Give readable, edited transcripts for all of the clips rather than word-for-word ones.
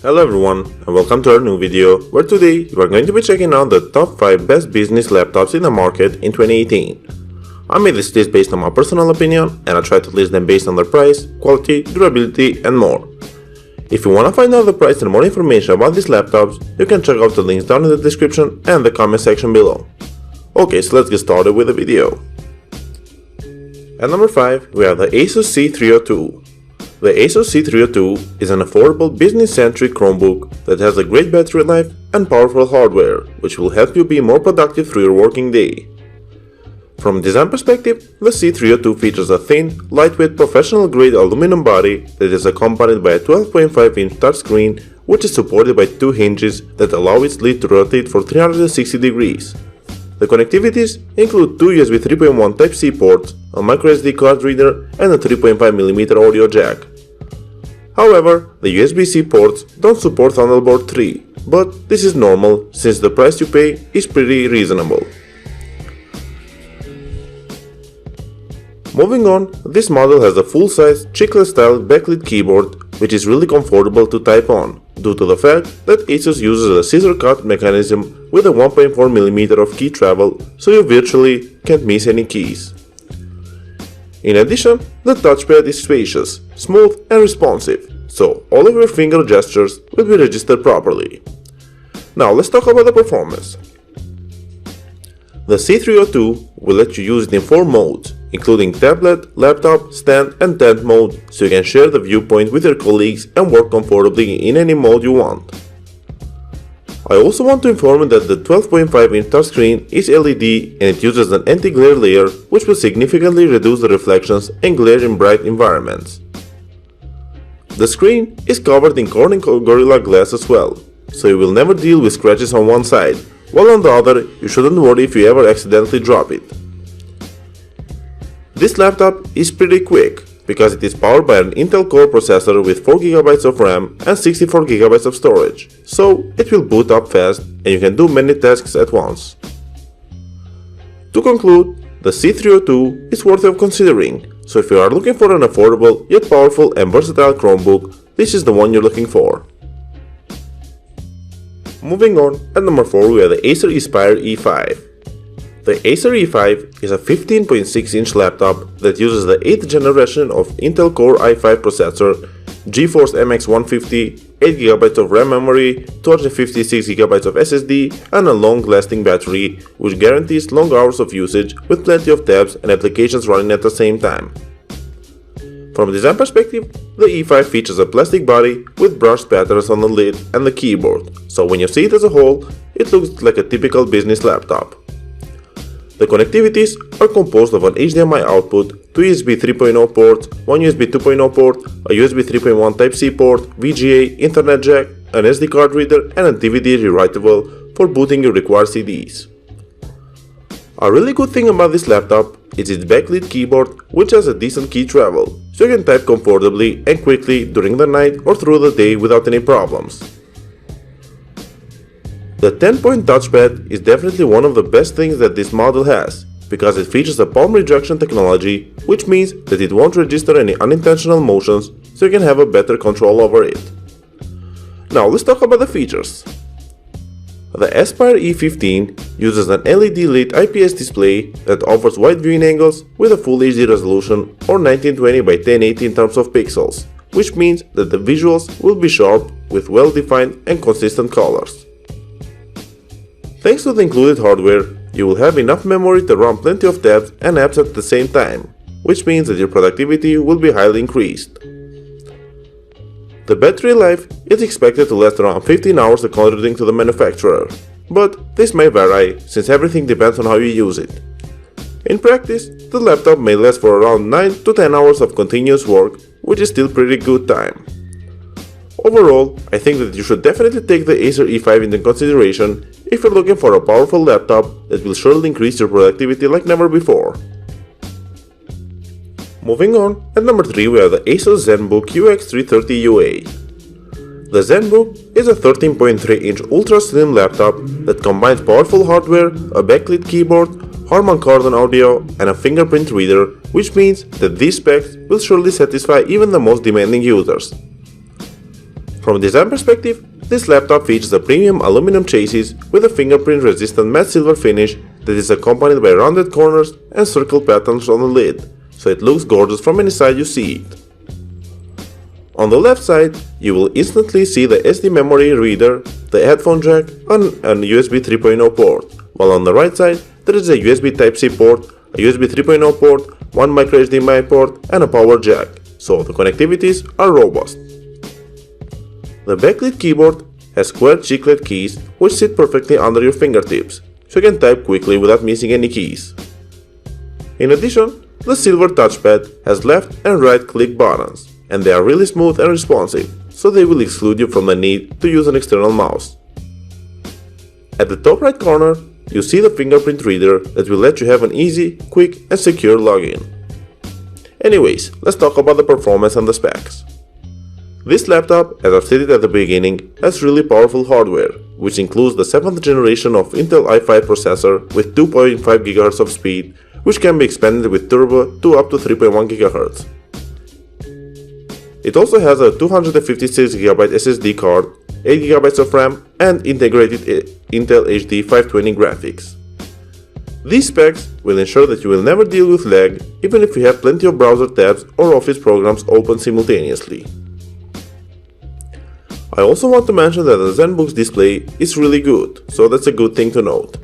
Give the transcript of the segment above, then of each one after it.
Hello everyone and welcome to our new video where today we are going to be checking out the top 5 best business laptops in the market in 2018. I made this list based on my personal opinion and I tried to list them based on their price, quality, durability and more. If you want to find out the price and more information about these laptops, you can check out the links down in the description and the comment section below. Okay, so let's get started with the video. At number 5 we have the Asus C302. The Asus C302 is an affordable business-centric Chromebook that has a great battery life and powerful hardware, which will help you be more productive through your working day. From a design perspective, the C302 features a thin, lightweight, professional-grade aluminum body that is accompanied by a 12.5-inch touchscreen, which is supported by two hinges that allow its lid to rotate for 360 degrees. The connectivities include two USB 3.1 Type-C ports, a microSD card reader, and a 3.5mm audio jack. However, the USB-C ports don't support Thunderbolt 3, but this is normal since the price you pay is pretty reasonable. Moving on, this model has a full-size chiclet-style backlit keyboard which is really comfortable to type on, due to the fact that Asus uses a scissor cut mechanism with a 1.4mm of key travel, so you virtually can't miss any keys. In addition, the touchpad is spacious, smooth and responsive, so all of your finger gestures will be registered properly. Now let's talk about the performance. The C302 will let you use it in 4 modes, including tablet, laptop, stand and tent mode, so you can share the viewpoint with your colleagues and work comfortably in any mode you want. I also want to inform you that the 12.5-inch touchscreen is LED and it uses an anti-glare layer which will significantly reduce the reflections and glare in bright environments. The screen is covered in Corning Gorilla Glass as well, so you will never deal with scratches on one side, while on the other you shouldn't worry if you ever accidentally drop it. This laptop is pretty quick because it is powered by an Intel Core processor with 4GB of RAM and 64GB of storage, so it will boot up fast and you can do many tasks at once. To conclude, the C302 is worthy of considering, so if you are looking for an affordable yet powerful and versatile Chromebook, this is the one you're looking for. Moving on, at number 4 we have the Acer Aspire E5. The Acer E5 is a 15.6-inch laptop that uses the 8th generation of Intel Core i5 processor, GeForce MX 150, 8GB of RAM memory, 256GB of SSD, and a long-lasting battery, which guarantees long hours of usage with plenty of tabs and applications running at the same time. From a design perspective, the E5 features a plastic body with brushed patterns on the lid and the keyboard, so when you see it as a whole, it looks like a typical business laptop. The connectivities are composed of an HDMI output, 2 USB 3.0 ports, 1 USB 2.0 port, a USB 3.1 Type-C port, VGA, Internet jack, an SD card reader, and a DVD rewritable for booting your required CDs. A really good thing about this laptop is its backlit keyboard, which has a decent key travel, so you can type comfortably and quickly during the night or through the day without any problems. The 10-point touchpad is definitely one of the best things that this model has, because it features a palm rejection technology, which means that it won't register any unintentional motions, so you can have a better control over it. Now let's talk about the features. The Aspire E15 uses an LED-lit IPS display that offers wide viewing angles with a Full HD resolution or 1920 by 1080 in terms of pixels, which means that the visuals will be sharp with well-defined and consistent colors. Thanks to the included hardware, you will have enough memory to run plenty of tabs and apps at the same time, which means that your productivity will be highly increased. The battery life is expected to last around 15 hours according to the manufacturer, but this may vary since everything depends on how you use it. In practice, the laptop may last for around 9 to 10 hours of continuous work, which is still pretty good time. Overall, I think that you should definitely take the Acer E5 into consideration if you're looking for a powerful laptop that will surely increase your productivity like never before. Moving on, at number 3 we have the Asus ZenBook UX330 UA. The ZenBook is a 13.3-inch ultra-slim laptop that combines powerful hardware, a backlit keyboard, Harman Kardon audio, and a fingerprint reader, which means that these specs will surely satisfy even the most demanding users. From a design perspective, this laptop features a premium aluminum chassis with a fingerprint-resistant matte silver finish that is accompanied by rounded corners and circle patterns on the lid, so it looks gorgeous from any side you see it. On the left side, you will instantly see the SD memory reader, the headphone jack, and a USB 3.0 port, while on the right side, there is a USB Type-C port, a USB 3.0 port, one micro HDMI port, and a power jack, so the connectivities are robust. The backlit keyboard has square chiclet keys which sit perfectly under your fingertips, so you can type quickly without missing any keys. In addition, the silver touchpad has left and right click buttons, and they are really smooth and responsive, so they will exclude you from the need to use an external mouse. At the top right corner, you see the fingerprint reader that will let you have an easy, quick, and secure login. Anyways, let's talk about the performance and the specs. This laptop, as I've stated at the beginning, has really powerful hardware, which includes the 7th generation of Intel i5 processor with 2.5 GHz of speed, which can be expanded with turbo to up to 3.1 GHz. It also has a 256GB SSD card, 8GB of RAM, and integrated Intel HD 520 graphics. These specs will ensure that you will never deal with lag, even if you have plenty of browser tabs or Office programs open simultaneously. I also want to mention that the ZenBook's display is really good, so that's a good thing to note.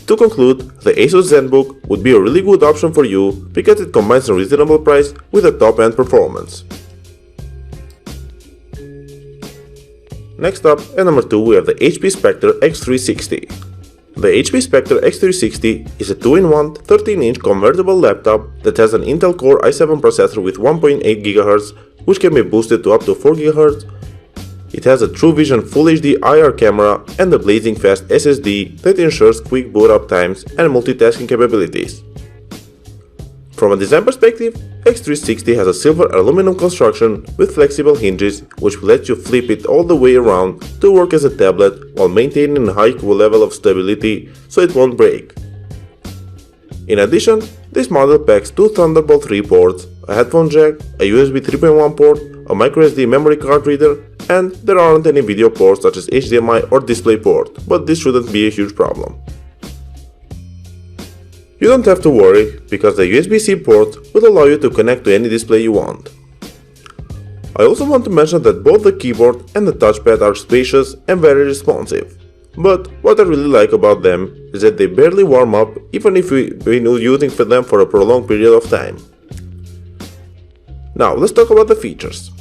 To conclude, the Asus ZenBook would be a really good option for you because it combines a reasonable price with a top-end performance. Next up, at number 2, we have the HP Spectre X360. The HP Spectre X360 is a 2-in-1 13-inch convertible laptop that has an Intel Core i7 processor with 1.8 GHz, which can be boosted to up to 4 GHz. It has a TrueVision Full HD IR camera and a blazing fast SSD that ensures quick boot up times and multitasking capabilities. From a design perspective, X360 has a silver aluminum construction with flexible hinges which will let you flip it all the way around to work as a tablet while maintaining a high level of stability so it won't break. In addition, this model packs 2 Thunderbolt 3 ports, a headphone jack, a USB 3.1 port, a microSD memory card reader, and there aren't any video ports such as HDMI or DisplayPort, but this shouldn't be a huge problem. You don't have to worry, because the USB-C port will allow you to connect to any display you want. I also want to mention that both the keyboard and the touchpad are spacious and very responsive. But what I really like about them is that they barely warm up even if you've been using them for a prolonged period of time. Now let's talk about the features.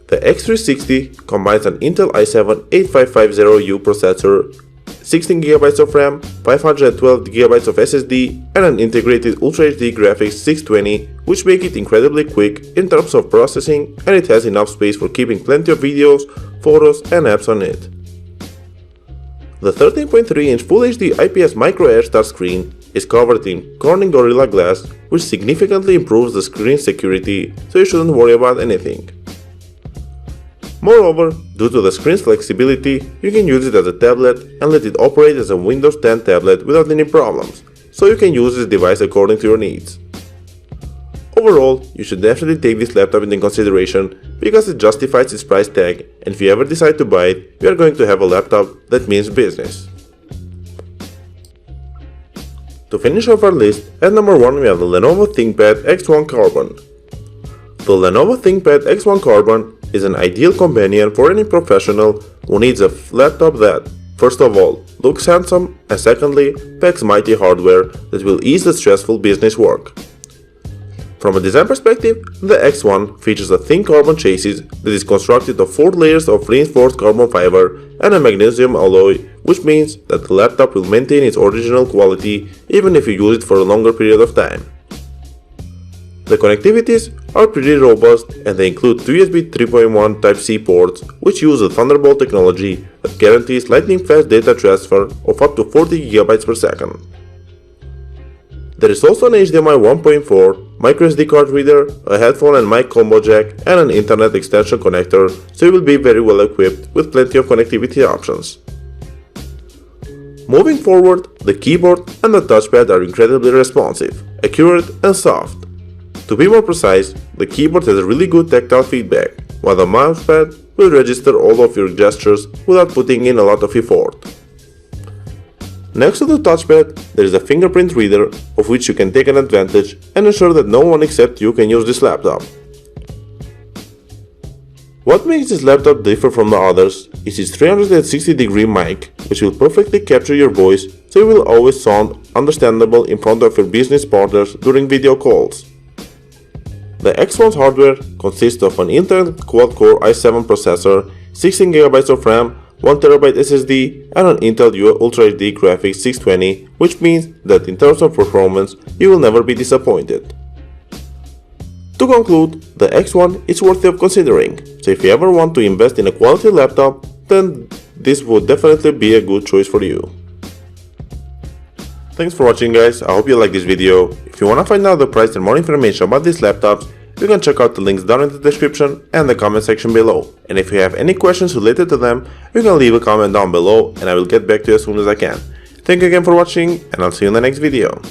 The X360 combines an Intel i7 8550U processor, 16GB of RAM, 512GB of SSD, and an integrated Ultra HD graphics 620, which make it incredibly quick in terms of processing, and it has enough space for keeping plenty of videos, photos, and apps on it. The 13.3-inch Full HD IPS Micro AirStar screen is covered in Corning Gorilla Glass, which significantly improves the screen security, so you shouldn't worry about anything. Moreover, due to the screen's flexibility, you can use it as a tablet and let it operate as a Windows 10 tablet without any problems, so you can use this device according to your needs. Overall, you should definitely take this laptop into consideration because it justifies its price tag, and if you ever decide to buy it, you are going to have a laptop that means business. To finish off our list, at number 1 we have the Lenovo ThinkPad X1 Carbon. The Lenovo ThinkPad X1 Carbon is an ideal companion for any professional who needs a laptop that, first of all, looks handsome, and secondly, packs mighty hardware that will ease the stressful business work. From a design perspective, the X1 features a thin carbon chassis that is constructed of 4 layers of reinforced carbon fiber and a magnesium alloy, which means that the laptop will maintain its original quality even if you use it for a longer period of time. The connectivities are pretty robust, and they include 2 USB 3.1 Type-C ports which use the Thunderbolt technology that guarantees lightning-fast data transfer of up to 40 GB per second. There is also an HDMI 1.4, microSD card reader, a headphone and mic combo jack, and an Internet extension connector, so you will be very well equipped with plenty of connectivity options. Moving forward, the keyboard and the touchpad are incredibly responsive, accurate, and soft. To be more precise, the keyboard has a really good tactile feedback, while the mousepad will register all of your gestures without putting in a lot of effort. Next to the touchpad, there is a fingerprint reader of which you can take an advantage and ensure that no one except you can use this laptop. What makes this laptop differ from the others is its 360-degree mic, which will perfectly capture your voice so you will always sound understandable in front of your business partners during video calls. The X1's hardware consists of an Intel quad-core i7 processor, 16GB of RAM, 1TB SSD, and an Intel Duo Ultra HD Graphics 620, which means that in terms of performance, you will never be disappointed. To conclude, the X1 is worthy of considering, so if you ever want to invest in a quality laptop, then this would definitely be a good choice for you. Thanks for watching guys, I hope you liked this video. If you wanna find out the price and more information about these laptops, you can check out the links down in the description and the comment section below. And if you have any questions related to them, you can leave a comment down below and I will get back to you as soon as I can. Thank you again for watching and I'll see you in the next video.